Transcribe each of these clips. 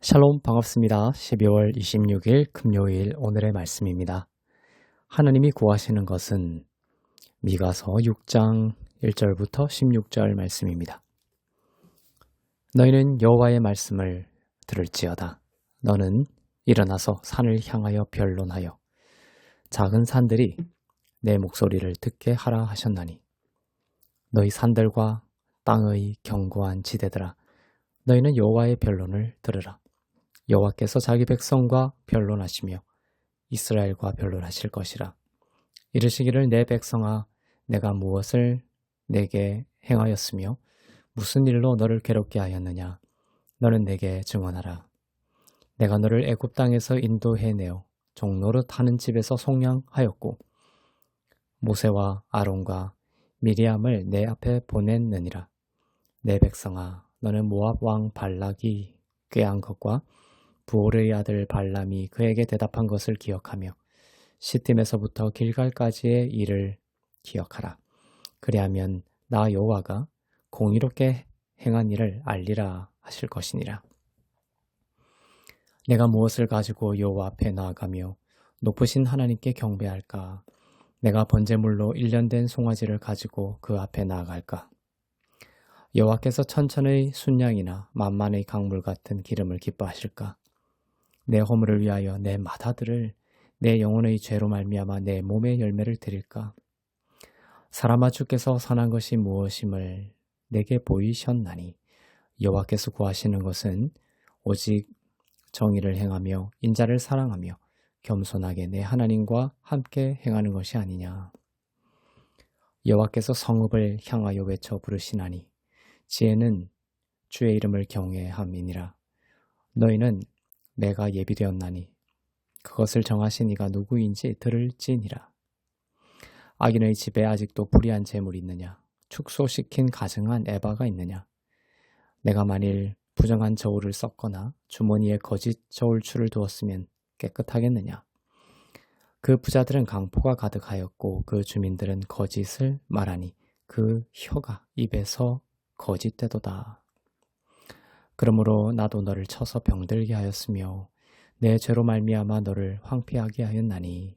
샬롬 반갑습니다. 12월 26일 금요일 오늘의 말씀입니다. 하나님이 구하시는 것은 미가서 6장 1절부터 16절 말씀입니다. 너희는 여호와의 말씀을 들을지어다. 너는 일어나서 산을 향하여 변론하여 작은 산들이 내 목소리를 듣게 하라 하셨나니 너희 산들과 땅의 견고한 지대들아 너희는 여호와의 변론을 들으라. 여호와께서 자기 백성과 변론하시며 이스라엘과 변론하실 것이라. 이르시기를 내 백성아 내가 무엇을 내게 행하였으며 무슨 일로 너를 괴롭게 하였느냐. 너는 내게 증언하라. 내가 너를 애굽 땅에서 인도해내어 종노릇 하는 집에서 속량하였고 모세와 아론과 미리암을 내 앞에 보냈느니라. 내 백성아 너는 모압 왕 발락이 꾀한 것과 부올의 아들 발람이 그에게 대답한 것을 기억하며 시팀에서부터 길갈까지의 일을 기억하라. 그리하면 나 여호와가 공의롭게 행한 일을 알리라 하실 것이니라. 내가 무엇을 가지고 여호와 앞에 나아가며 높으신 하나님께 경배할까? 내가 번제물로 일련된 송아지를 가지고 그 앞에 나아갈까? 여호와께서 천천의 순양이나 만만의 강물 같은 기름을 기뻐하실까? 내 허물을 위하여 내 맏아들을 내 영혼의 죄로 말미암아 내 몸의 열매를 드릴까? 사람아 주께서 선한 것이 무엇임을 내게 보이셨나니 여호와께서 구하시는 것은 오직 정의를 행하며 인자를 사랑하며 겸손하게 내 하나님과 함께 행하는 것이 아니냐. 여호와께서 성읍을 향하여 외쳐 부르시나니 지혜는 주의 이름을 경외함이니라. 너희는 내가 예비되었나니 그것을 정하신 이가 누구인지 들을지니라. 악인의 집에 아직도 불의한 재물이 있느냐? 축소시킨 가증한 에바가 있느냐? 내가 만일 부정한 저울을 썼거나 주머니에 거짓 저울추를 두었으면 깨끗하겠느냐? 그 부자들은 강포가 가득하였고 그 주민들은 거짓을 말하니 그 혀가 입에서 거짓되도다. 그러므로 나도 너를 쳐서 병들게 하였으며 내 죄로 말미암아 너를 황폐하게 하였나니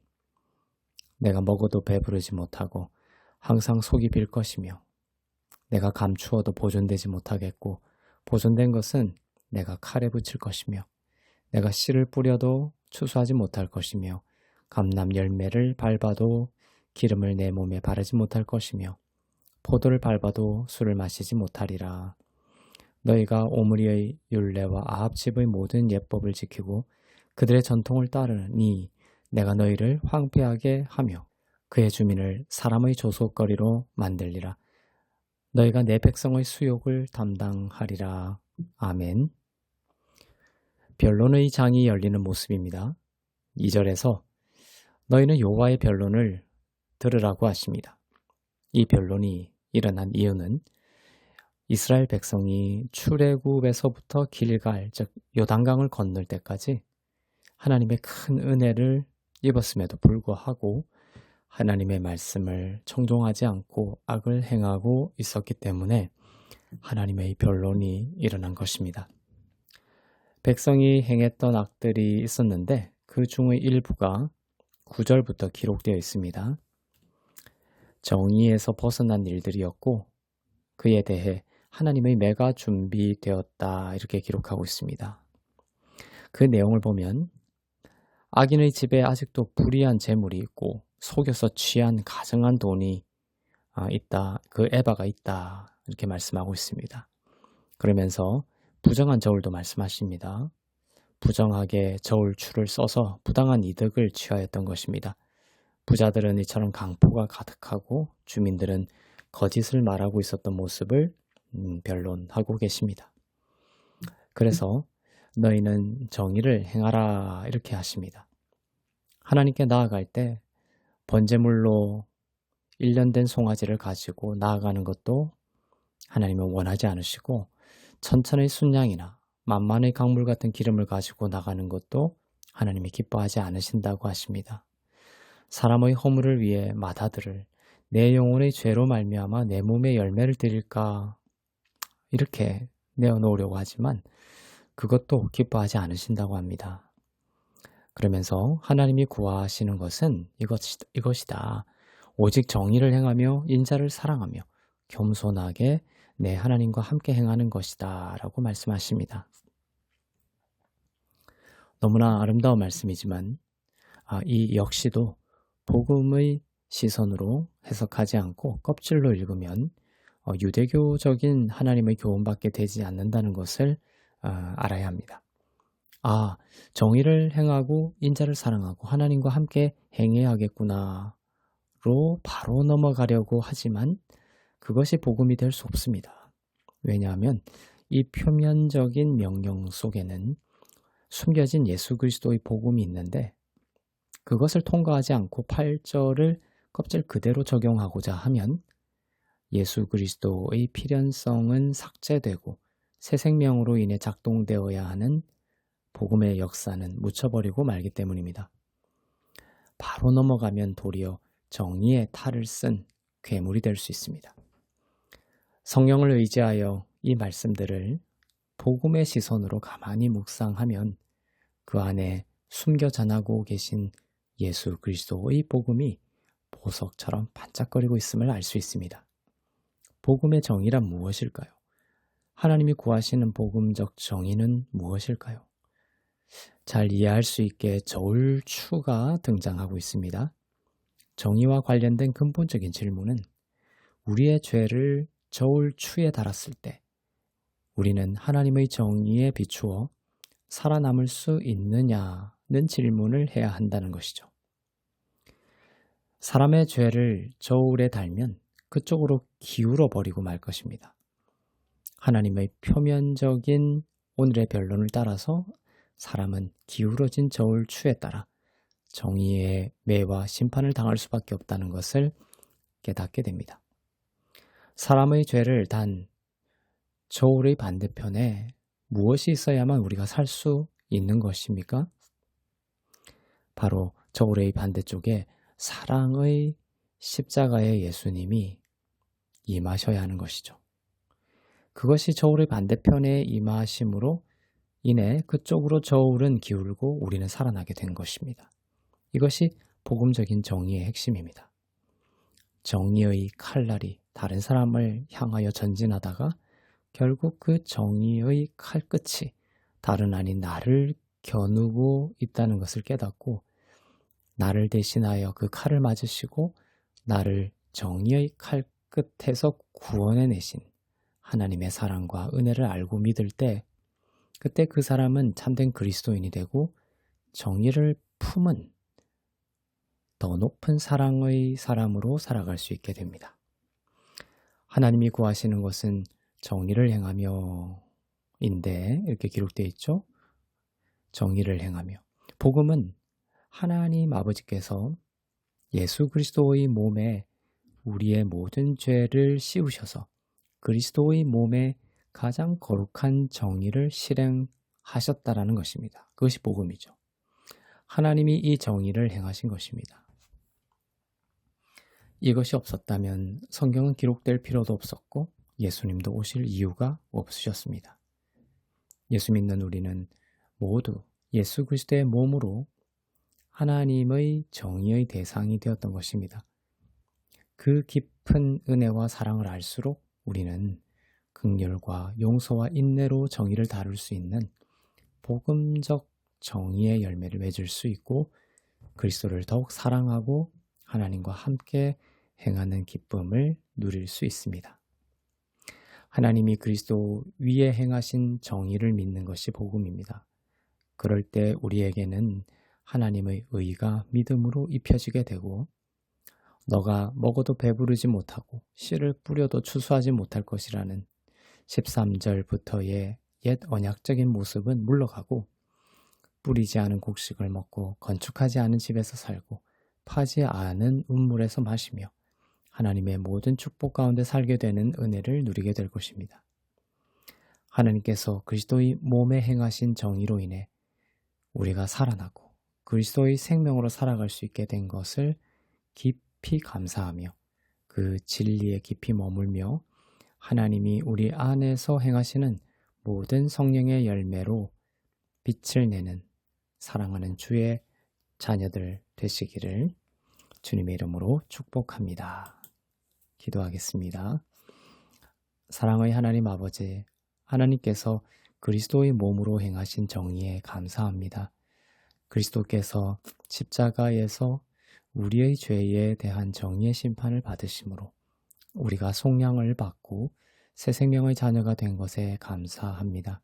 내가 먹어도 배부르지 못하고 항상 속이 빌 것이며 내가 감추어도 보존되지 못하겠고 보존된 것은 내가 칼에 붙일 것이며 내가 씨를 뿌려도 추수하지 못할 것이며 감람 열매를 밟아도 기름을 내 몸에 바르지 못할 것이며 포도를 밟아도 술을 마시지 못하리라. 너희가 오므리의 율례와 아합 집의 모든 예법을 지키고 그들의 전통을 따르니 내가 너희를 황폐하게 하며 그의 주민을 사람의 조속거리로 만들리라. 너희가 내 백성의 수욕을 담당하리라. 아멘. 변론의 장이 열리는 모습입니다. 2절에서 너희는 여호와의 변론을 들으라고 하십니다. 이 변론이 일어난 이유는 이스라엘 백성이 출애굽에서부터 길갈, 즉 요단강을 건널 때까지 하나님의 큰 은혜를 입었음에도 불구하고 하나님의 말씀을 청종하지 않고 악을 행하고 있었기 때문에 하나님의 변론이 일어난 것입니다. 백성이 행했던 악들이 있었는데 그 중의 일부가 9절부터 기록되어 있습니다. 정의에서 벗어난 일들이었고 그에 대해 하나님의 매가 준비되었다 이렇게 기록하고 있습니다. 그 내용을 보면 악인의 집에 아직도 불의한 재물이 있고 속여서 취한 가증한 돈이 있다. 그 에바가 있다. 이렇게 말씀하고 있습니다. 그러면서 부정한 저울도 말씀하십니다. 부정하게 저울추를 써서 부당한 이득을 취하였던 것입니다. 부자들은 이처럼 강포가 가득하고 주민들은 거짓을 말하고 있었던 모습을 변론하고 계십니다. 그래서 너희는 정의를 행하라 이렇게 하십니다. 하나님께 나아갈 때 번제물로 일련된 송아지를 가지고 나아가는 것도 하나님은 원하지 않으시고 천천의 순양이나 만만의 강물 같은 기름을 가지고 나가는 것도 하나님이 기뻐하지 않으신다고 하십니다. 사람의 허물을 위해 맏아들을 내 영혼의 죄로 말미암아 내 몸의 열매를 드릴까 이렇게 내어놓으려고 하지만 그것도 기뻐하지 않으신다고 합니다. 그러면서 하나님이 구하시는 것은 이것이다. 오직 정의를 행하며 인자를 사랑하며 겸손하게 내 하나님과 함께 행하는 것이다 라고 말씀하십니다. 너무나 아름다운 말씀이지만 이 역시도 복음의 시선으로 해석하지 않고 껍질로 읽으면 유대교적인 하나님의 교훈밖에 되지 않는다는 것을 알아야 합니다. 정의를 행하고 인자를 사랑하고 하나님과 함께 행해야 하겠구나로 바로 넘어가려고 하지만 그것이 복음이 될 수 없습니다. 왜냐하면 이 표면적인 명령 속에는 숨겨진 예수 그리스도의 복음이 있는데 그것을 통과하지 않고 8절을 껍질 그대로 적용하고자 하면 예수 그리스도의 필연성은 삭제되고 새 생명으로 인해 작동되어야 하는 복음의 역사는 묻혀버리고 말기 때문입니다. 바로 넘어가면 도리어 정의의 탈을 쓴 괴물이 될 수 있습니다. 성령을 의지하여 이 말씀들을 복음의 시선으로 가만히 묵상하면 그 안에 숨겨 전하고 계신 예수 그리스도의 복음이 보석처럼 반짝거리고 있음을 알 수 있습니다. 복음의 정의란 무엇일까요? 하나님이 구하시는 복음적 정의는 무엇일까요? 잘 이해할 수 있게 저울추가 등장하고 있습니다. 정의와 관련된 근본적인 질문은 우리의 죄를 저울추에 달았을 때 우리는 하나님의 정의에 비추어 살아남을 수 있느냐는 질문을 해야 한다는 것이죠. 사람의 죄를 저울에 달면 그쪽으로 기울어 버리고 말 것입니다. 하나님의 표면적인 오늘의 변론을 따라서 사람은 기울어진 저울추에 따라 정의의 매와 심판을 당할 수밖에 없다는 것을 깨닫게 됩니다. 사람의 죄를 단 저울의 반대편에 무엇이 있어야만 우리가 살 수 있는 것입니까? 바로 저울의 반대쪽에 사랑의 십자가의 예수님이 임하셔야 하는 것이죠. 그것이 저울의 반대편에 임하심으로 인해 그쪽으로 저울은 기울고 우리는 살아나게 된 것입니다. 이것이 복음적인 정의의 핵심입니다. 정의의 칼날이 다른 사람을 향하여 전진하다가 결국 그 정의의 칼끝이 다른 아닌 나를 겨누고 있다는 것을 깨닫고 나를 대신하여 그 칼을 맞으시고 나를 정의의 칼끝에서 구원해내신 하나님의 사랑과 은혜를 알고 믿을 때 그때 그 사람은 참된 그리스도인이 되고 정의를 품은 더 높은 사랑의 사람으로 살아갈 수 있게 됩니다. 하나님이 구하시는 것은 정의를 행하며 인데 이렇게 기록되어 있죠. 정의를 행하며 복음은 하나님 아버지께서 예수 그리스도의 몸에 우리의 모든 죄를 씌우셔서 그리스도의 몸에 가장 거룩한 정의를 실행하셨다라는 것입니다. 그것이 복음이죠. 하나님이 이 정의를 행하신 것입니다. 이것이 없었다면 성경은 기록될 필요도 없었고 예수님도 오실 이유가 없으셨습니다. 예수 믿는 우리는 모두 예수 그리스도의 몸으로 하나님의 정의의 대상이 되었던 것입니다. 그 깊은 은혜와 사랑을 알수록 우리는 긍휼과 용서와 인내로 정의를 다룰 수 있는 복음적 정의의 열매를 맺을 수 있고 그리스도를 더욱 사랑하고 하나님과 함께 행하는 기쁨을 누릴 수 있습니다. 하나님이 그리스도 위에 행하신 정의를 믿는 것이 복음입니다. 그럴 때 우리에게는 하나님의 의가 믿음으로 입혀지게 되고 너가 먹어도 배부르지 못하고 씨를 뿌려도 추수하지 못할 것이라는 13절부터의 옛 언약적인 모습은 물러가고 뿌리지 않은 곡식을 먹고 건축하지 않은 집에서 살고 파지 않은 운물에서 마시며 하나님의 모든 축복 가운데 살게 되는 은혜를 누리게 될 것입니다. 하나님께서 그리스도의 몸에 행하신 정의로 인해 우리가 살아나고 그리스도의 생명으로 살아갈 수 있게 된 것을 깊이 감사하며 그 진리에 깊이 머물며 하나님이 우리 안에서 행하시는 모든 성령의 열매로 빛을 내는 사랑하는 주의 자녀들 되시기를 주님의 이름으로 축복합니다. 기도하겠습니다. 사랑의 하나님 아버지, 하나님께서 그리스도의 몸으로 행하신 정의에 감사합니다. 그리스도께서 십자가에서 우리의 죄에 대한 정의의 심판을 받으심으로 우리가 속량을 받고 새 생명의 자녀가 된 것에 감사합니다.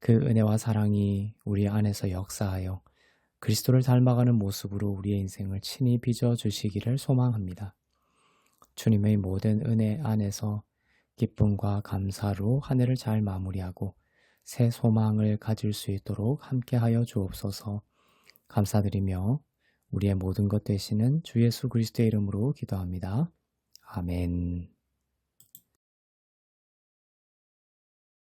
그 은혜와 사랑이 우리 안에서 역사하여 그리스도를 닮아가는 모습으로 우리의 인생을 친히 빚어주시기를 소망합니다. 주님의 모든 은혜 안에서 기쁨과 감사로 한 해를 잘 마무리하고 새 소망을 가질 수 있도록 함께하여 주옵소서. 감사드리며 우리의 모든 것 되시는 주 예수 그리스도의 이름으로 기도합니다. 아멘.